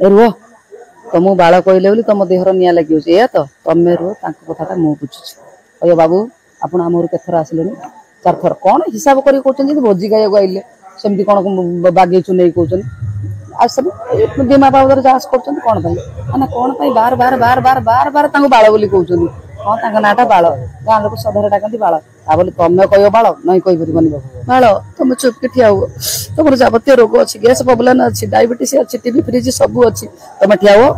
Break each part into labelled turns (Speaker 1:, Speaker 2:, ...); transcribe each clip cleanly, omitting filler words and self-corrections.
Speaker 1: ए रुह तुम बाल कहले बोली तुम देहर निया लगी या तो तमें रुह कथा मुझे बुझुची अयो बाबू आपण आम घर केथर आसिले 4 थर कौन हिसाब कर भोजी खाइक आइले सेमती कौन बागेचु नहीं कहते आ सब दिमा बाबद जांच कर कौन मैंने कौन बार बार बार बार बार बार बाल बोली कहते हाँ नाटा बाल गाँ लोग सदारे डाकती बाल बोली तमें कह बाल नहीं कहीपरबनी बाल तुम चुपके ठिया हुआ तुम जबतीय रोग अच्छी गैस प्रॉब्लम अच्छी डायबिटीज अच्छी टीबी फ्रिज सब अच्छी तुम ठिया हुआ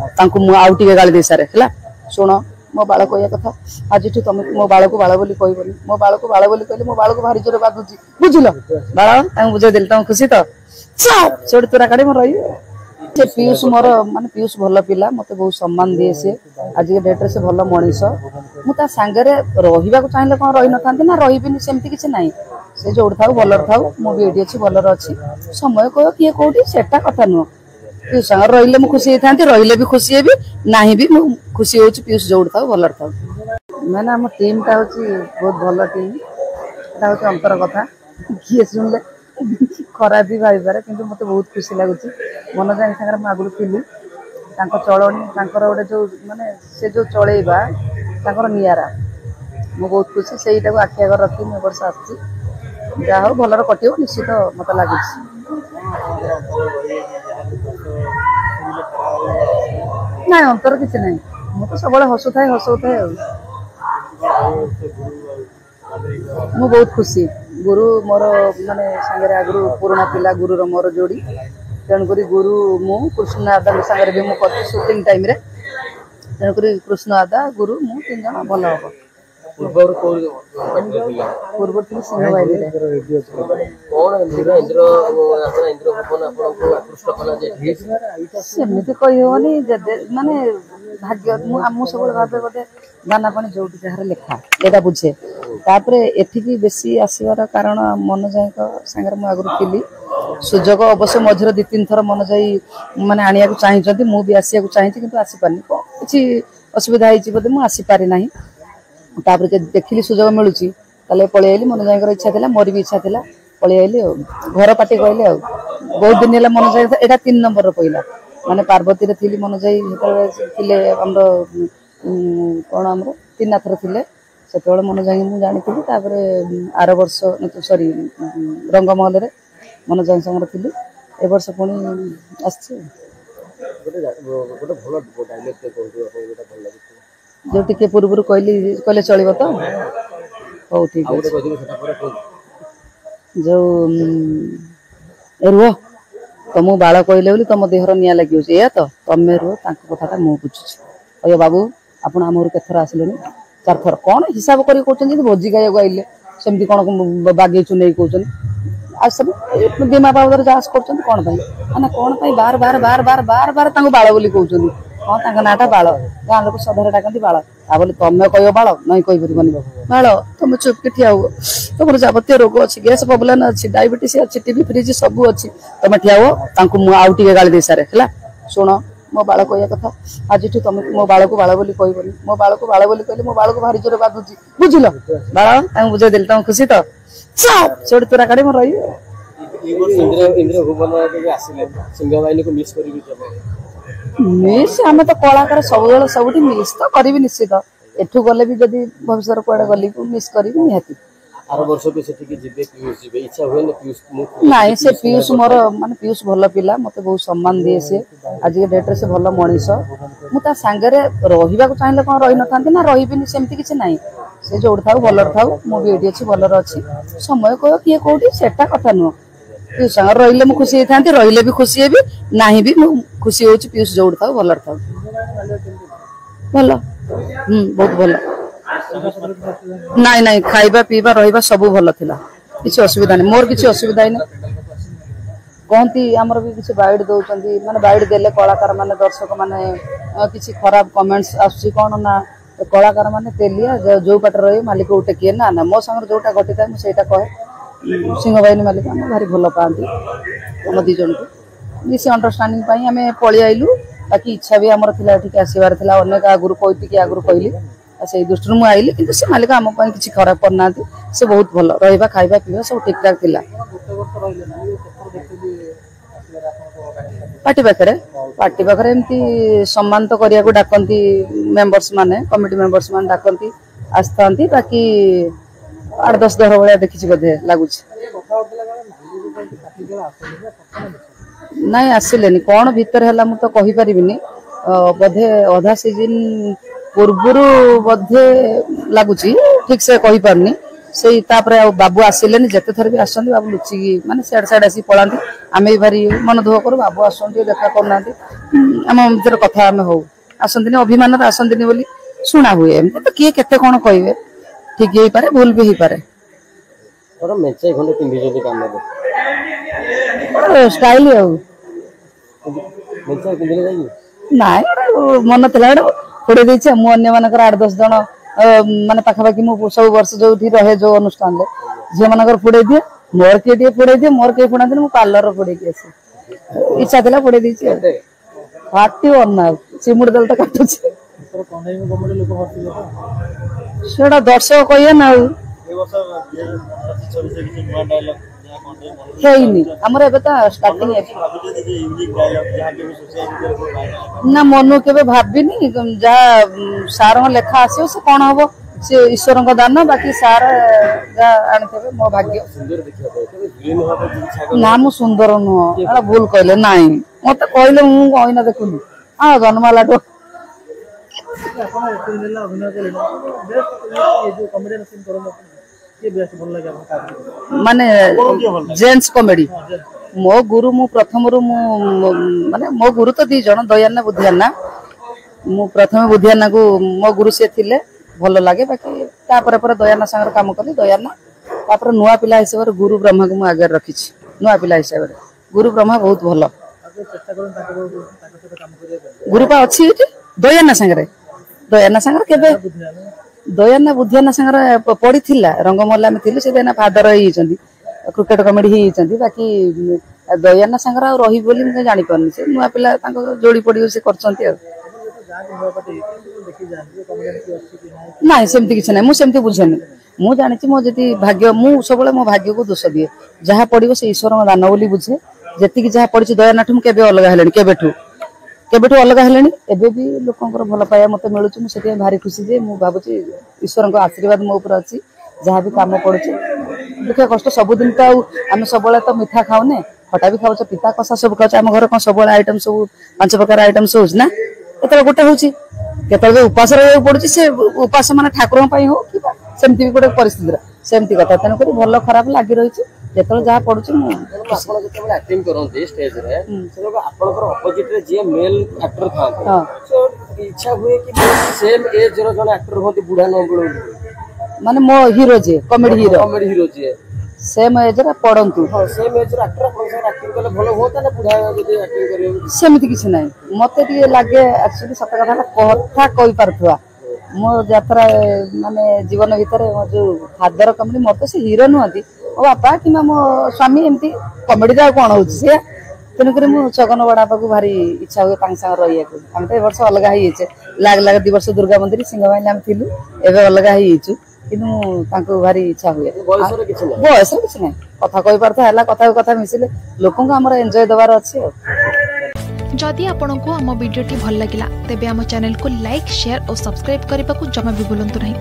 Speaker 1: आउ टे गाली दे सारे है शुण मो बाल कह कथा आज तुम मो बाल को बाल बोली कहबनी मो बाल को बाल बोली कहले मो बाल को भारी जोर बाधुची बुझल बाल बुझेदेली तुम खुशी तो छोड़ तोरा काढ़ी मोर रही पीयूष मोर माने पीयूष भल पिला मत बहुत सम्मान दिए सी आज के डेट्रे से भल मनीष मुझे सांगे रहा चाहिए कौन रही न था ना रही सेमती किसी ना से जो था भल था मुझे ये अच्छी भलर अच्छी समय कह किए कौटी सेटा कथा नुह पीयूष सागर रही मुझे खुशी होता रही भी खुशी हेबी ना भी खुशी हो पीयूष जो था भलर था मैंने आम टीमटा हूँ बहुत भल टीम यहाँ हूँ अंतर कथा किए शुणिले खराब भी भाईपारे कि मत बहुत खुशी लगुच मनोज सागर मुझे आगुरी थी चलनी गोटे जो माने से जो चलैबा निरा मु बहुत खुशी से आखि आगे रखी मुझे वर्ष आसी जहा हो भलर कटो निश्चित मत लगे ना अंतर किसी ना मुझे सब हसुए हसुए मु बहुत खुशी गुरु मोर माने सांगे आगु पुराना पिला गुरुर मोर जोड़ी तेणुक गुरु मु कृष्ण आदा सांगे भी मुझे शूटिंग टाइम रे तेणुक कृष्ण आदा गुरु मु 3 जन भल हम पूर्व थी सिंह भाई सेमती कहीहनी माने भाग्य मुझे सब भावे बोधे दाना पानी जो जार लेखा यहाँ बुझे तापर एठिकी बेसी आसबार कारण मनोज सांगे मुझे आगुरी थी सुजोग अवश्य मझे 2-3 थर मनोज माने आनिया चाहते मुझे आसिया चाहिए कि आसीपारे किसी असुविधा बोधे मुझे आसीपारी ना तापर देखिली सुजोग मिलूँ ताले पलि आइली मनोज इच्छा था मोर भी इच्छा था पलि आइली घर पार्टी कहले बहुत दिन है मनोज यहाँ 3 नंबर पहला माने पार्वती थी मनोज थे आमर कौन आमर त्रिनाथर थे से मनोज मुझे जानी आर वर्ष सॉरी रंगमहल मनोज संगे थी ए वर्ष पुणी आसी जो टे पूर्व कहले चलो तो हो ठीक है जो रुह तुम बाल कहले बोली तुम देहर निया लगी या तो तमें रुह कथा मुझे बुझुची अयो बाबू आपण आम घर केथर आसिले 4 थर कौन हिसाब कर भोजी खाइक आइले सेमती कौन बागेचु नहीं कहते आ सब दिमा बाबद जांच कर कौन मैंने कौन बार बार बार बार बार बार बाल बोली कहते हाँ नाटा बाल गाँ लोग सदारे डाकती बाल बोली तमें कह बाल नहीं कहीपरबनी बाल तुम चुपके ठिया हुआ तुम जबतीय रोग अच्छी गैस प्रॉब्लम अच्छी डायबिटीज अच्छी टीबी फ्रिज सब अच्छी तुम ठिया हुआ आउ टे गाली दे सारे है शुण मो बाल कह कथा आज तुम मो बाल को बाल बोली कहबनी मो बाल को बाल बोली कहले मो बाल को भारी जोर बाधुची बुझल बाल बुझेदेली तुम खुशी तो छोड़ तोरा काढ़ी मोर रही मिस आम तो कलाकार सब सब मिस तो करी निश्चित एठू गले भी जदि भविष्य कड़े गली मिस करी निहाती नाई से पीयूष मोर माने पीयूष भल पिला मत बहुत सम्मान दिए सी आज के डेट्रे से भल मनीष मुझे सांगे रहा चाहिए कौन रही न था ना रही सेमती किसी ना से जो था भलर था मुझे ये अच्छी भलर अच्छी समय कह किए कौटी सेटा कथा नुह पीयूष सागर रही मुझे खुशी होता रही भी खुशी हेबी ना भी खुशी हो पीयूष जो था भलर था भल बहुत भल नाई नाई खाइबा पीवा रहिबा सब भल थिला किसी असुविधा नहीं मोर किसी असुविधा ही नहीं कहती आमर भी किसी बाइड दौरान माने बाइड देले कलाकार माने दर्शक माने किसी खराब कमेंट्स आसुची कौन ना कलाकार माने तेलिया जो पाटे रही मालिक उठे किए ना ना मो संग जोटा घटी था मुझे कहे सिंह बाहिनी मालिक आम भारी भल पाती आम 2 जन को मिस अंडरस्टांडिंग आम पलि आइलु बाकी इच्छा भी आमर थिला ठीक आसबार थिला अनेक आगुरी कहती आगुरी कहली से दृष्टि मुझे आइली कि से मालिक आम किसी खराब करना से बहुत भल रहा खाइबा पीवा सब ठीक ठाक थिला। पार्टी पाखरे एमती सम्मान तो करिया को डाकंती मेंबर्स माने कमिटी मेंबर्स माने डाकंती आस्थांती बाकी 8-10 दर भलिया देखिछि बधे लागुछि नहीं आसिलेनी कौन भीतर है मु तो कहि परिबिनी बधे अधा सीजन पूर्वरु बधे लागुछि ठीक से कहि परनी से तापरे बाबू आसिलेनी जते थर भी आसंती बाबू लुचि माने साइड साइड आसी पळांती आमे भी भारी मन दुख करू बाबू आसंती देखा करनांती हम भीतर कथा हम हो आसंतीनी अभिमान आसंतीनी बोली सुना हुए एमते तो किए केते कोन कहिबे ठीक हेई पारे भूल भी हेई पारे
Speaker 2: और मेचे खंडे पिंडी जदी काम
Speaker 1: दे स्टाइल हो
Speaker 2: मेचे पिंडी जाई
Speaker 1: नाइ मन थला फोड़े देछि मु अन्य मानकर 8-10 जन माने पाखापाखि मु सब वर्ष जो रहे जो अनुष्ठान झील मानकर फोड़े दिए मोर किए फोड़े दिए मोर किए फोड़ा मु पार्लर फोड़े के इच्छा था फोड़े देछि फाटी वरना चिमुड़ दल तो काटुछि सेटा दर्शक कहिए ना हमर एबे त स्टार्टिंग ना मनु केबे भाबिनी जा सार लेखा आसियो से कोन हबो से ईश्वर को दान बाकी सार जा आनथबे मो भाग्य ना मु सुंदर नु एला भूल कहले नाही मते कहले मु कहिना देखुनी आ जन्माला तो अपन एते दिला अभिनय केले बेस्ट ये जो कॉमेडी सीन करो के बेस्ट भल लागे माने जेंट्स कॉमेडी मो गुरु मु प्रथम रु मु माने मो गुरु तो दी जण दयाना बुद्धियाना मु प्रथम बुद्धियाना को मो गुरु से थिले भल लागे बाकी ता पर पर दयाना संगर काम कली दयाना ता पर नुवा पिला हिसाब रे गुरु ब्रह्मा को मु आगे रखिछि नुवा पिला हिसाब रे गुरु ब्रह्मा बहुत भल चेष्टा करन ताके काम करिया गुरु पा अछि दयाना संगर केबे दयाना बुद्धियाना संगर पड़ी थिला रंगमल्ला में थिले से देना फादर ही चंदी क्रिकेट कॉमेडी ही चंदी बाकी दयाना संगर आ रही बोली मैं जानि परनी से नुवा पिला तांको जोड़ी पड़ी से करचंती नहीं सेमती किछ नहीं मु सेमती बुझेनी मु जानि मो जति भाग्य मु सबले मो भाग्य को दोष दिए जहा पड़िबो से ईश्वर दान बोली बुझे जति जहा पड़ी दयाना ठुम केबे अलग हेलेनी केबेठू अलग हेलेनी एबे भी लोकंकर भल पाया मते मिलुची मु सेति भारी खुशी जे मु भाबुची ईश्वर को आशीर्वाद मो ऊपर अछि जहा भी काम पड़ुची दुख कष्ट सब दिन तो आम सब तो मिठा खाऊने खटा भी खाऊ पिता कषा सब खाऊ आम घर कौन सब आइटम सब 5 प्रकार आइटम सब होना केतल गोटे होची केतल उपास रहा पड़ुची से उपास माने ठाकुर हो कि सेमती भी गोटे परिस्थिति सेमती कथा तेन कर भल खराब लगी रही जेतल जहा पड़ुची मु
Speaker 2: आपण जेतबे एक्टिंग करनते स्टेज रे से लोग आपनकर अपोजिट रे जे मेल एक्टर थाते सो इच्छा हुए कि सेम एज रो जन एक्टर होती बुढ़ा न बुढ़ो
Speaker 1: माने मो हीरो जे कॉमेडी हीरो
Speaker 2: जे
Speaker 1: सेम एज रे पड़ंतु
Speaker 2: हां सेम एज रो एक्टर अपन से एक्टिंग करले भलो होता ना बुढ़ा जदी एक्टिंग करियो
Speaker 1: सेमिति किछ नै मते ती लागे एक्चुअली सत कथा कहि पारथुआ मो यात्रा माने जीवन भीतर जो फादर कॉमेडी मते से हीरो नहती ओ बापा कि मो स्वामी एमती कॉमेडी दा कोन होछि से तेनक मु छगन बड़ापा को भारी इच्छा हुए तांग संग रहिया को हम तो वर्ष अलग ही छे लाग 2 वर्ष दुर्गा मंदिर सिंहवाई हम थिलु एबे अलग ही छु किनु तांको भारी इच्छा हुए बयस किछ नै कथा कहि परथा हला कथा मिसिले लोकन को हमर एन्जॉय दबार अछि
Speaker 3: जदि आपंक आम भिडी भल लगा तेब आम चैनल को लाइक शेयर और सब्सक्राइब करने को जमा भी भूलु नहीं।